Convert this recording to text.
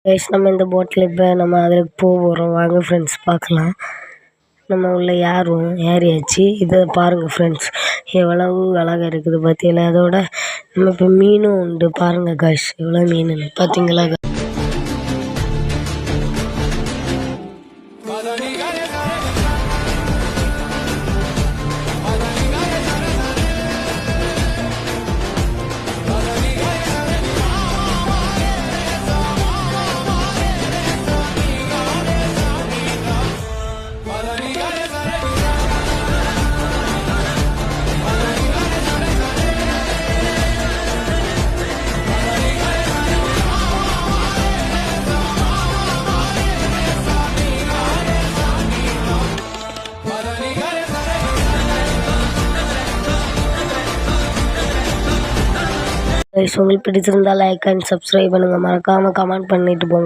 Guys நம்ம இந்த போட்டில் இப்போ நம்ம அதில் போகிறோம். வாங்க ஃப்ரெண்ட்ஸ் பார்க்கலாம். நம்ம உள்ள ஏறியாச்சு. இதை பாருங்கள் ஃப்ரெண்ட்ஸ், எவ்வளவு அழகாக இருக்குது பார்த்தீங்களா. அதோட நம்ம இப்போ மீனும் உண்டு. பாருங்கள் கைஸ், எவ்வளோ மீனுன்னு பார்த்தீங்களா. உங்களுக்கு பிடிச்சிருந்தா லைக் அண்ட் சப்ஸ்கிரைப் பண்ணுங்கள். மறக்காமல் கமெண்ட் பண்ணிட்டு போங்க.